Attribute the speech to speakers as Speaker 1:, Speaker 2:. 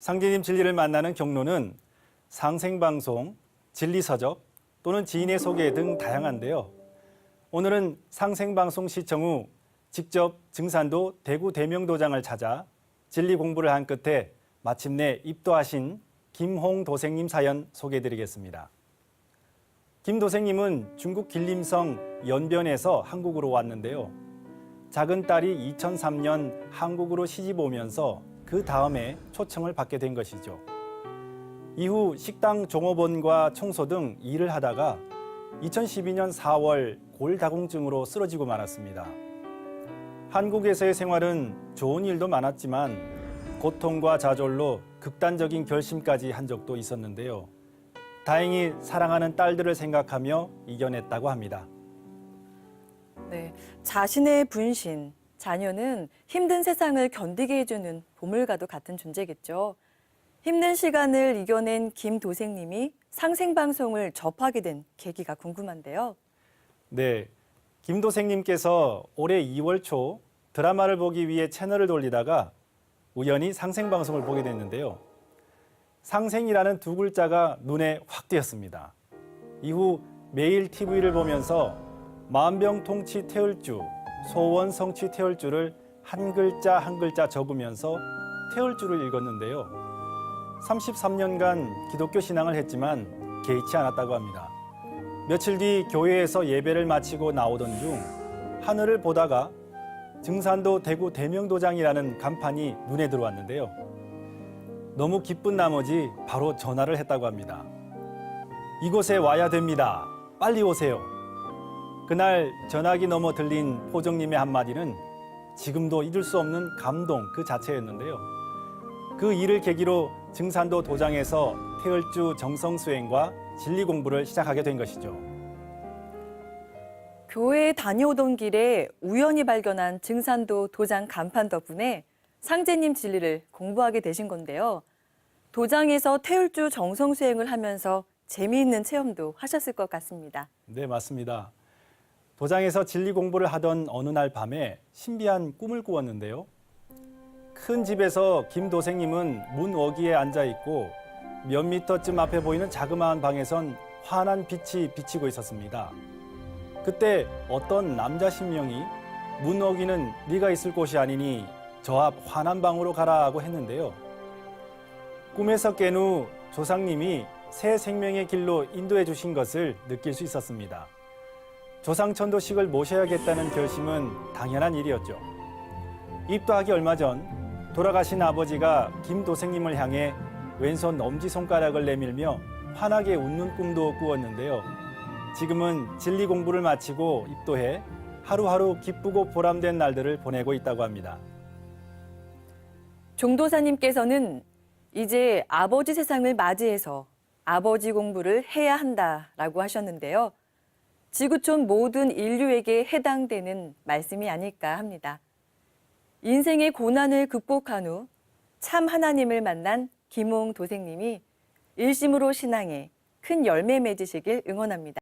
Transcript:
Speaker 1: 상제님 진리를 만나는 경로는 상생방송, 진리서적 또는 지인의 소개 등 다양한데요. 오늘은 상생방송 시청 후 직접 증산도 대구 대명도장을 찾아 진리 공부를 한 끝에 마침내 입도하신 김홍 도생님 사연 소개해드리겠습니다. 김 도생님은 중국 길림성 연변에서 한국으로 왔는데요. 작은 딸이 2003년 한국으로 시집 오면서 그 다음에 초청을 받게 된 것이죠. 이후 식당 종업원과 청소 등 일을 하다가 2012년 4월 골다공증으로 쓰러지고 말았습니다. 한국에서의 생활은 좋은 일도 많았지만 고통과 좌절로 극단적인 결심까지 한 적도 있었는데요. 다행히 사랑하는 딸들을 생각하며 이겨냈다고 합니다.
Speaker 2: 네, 자신의 분신, 자녀는 힘든 세상을 견디게 해주는 보물과도 같은 존재겠죠. 힘든 시간을 이겨낸 김 도생님이 상생방송을 접하게 된 계기가 궁금한데요.
Speaker 1: 네, 김 도생님께서 올해 2월 초 드라마를 보기 위해 채널을 돌리다가 우연히 상생방송을 보게 됐는데요. 상생이라는 두 글자가 눈에 확 띄었습니다. 이후 매일 TV를 보면서 만병통치 태울주, 소원성취 태울주를 한 글자 한 글자 적으면서 태울주를 읽었는데요. 33년간 기독교 신앙을 했지만 개의치 않았다고 합니다. 며칠 뒤 교회에서 예배를 마치고 나오던 중 하늘을 보다가 증산도 대구 대명도장이라는 간판이 눈에 들어왔는데요. 너무 기쁜 나머지 바로 전화를 했다고 합니다. 이곳에 와야 됩니다. 빨리 오세요. 그날 전화기 너머 들린 포정님의 한마디는 지금도 잊을 수 없는 감동 그 자체였는데요. 그 일을 계기로 증산도 도장에서 태을주 정성수행과 진리 공부를 시작하게 된 것이죠.
Speaker 2: 교회에 다녀오던 길에 우연히 발견한 증산도 도장 간판 덕분에 상제님 진리를 공부하게 되신 건데요. 도장에서 태울주 정성수행을 하면서 재미있는 체험도 하셨을 것 같습니다.
Speaker 1: 네, 맞습니다. 도장에서 진리 공부를 하던 어느 날 밤에 신비한 꿈을 꾸었는데요. 큰 집에서 김 도생님은 문 어귀에 앉아 있고 몇 미터쯤 앞에 보이는 자그마한 방에선 환한 빛이 비치고 있었습니다. 그때 어떤 남자 신명이 문 어귀는 네가 있을 곳이 아니니 저 앞 환한 방으로 가라고 했는데요. 꿈에서 깬 후 조상님이 새 생명의 길로 인도해 주신 것을 느낄 수 있었습니다. 조상천도식을 모셔야겠다는 결심은 당연한 일이었죠. 입도하기 얼마 전 돌아가신 아버지가 김 도생님을 향해 왼손 엄지손가락을 내밀며 환하게 웃는 꿈도 꾸었는데요. 지금은 진리 공부를 마치고 입도해 하루하루 기쁘고 보람된 날들을 보내고 있다고 합니다.
Speaker 2: 종도사님께서는 이제 아버지 세상을 맞이해서 아버지 공부를 해야 한다라고 하셨는데요. 지구촌 모든 인류에게 해당되는 말씀이 아닐까 합니다. 인생의 고난을 극복한 후 참 하나님을 만난 김홍 도생님이 일심으로 신앙에 큰 열매 맺으시길 응원합니다.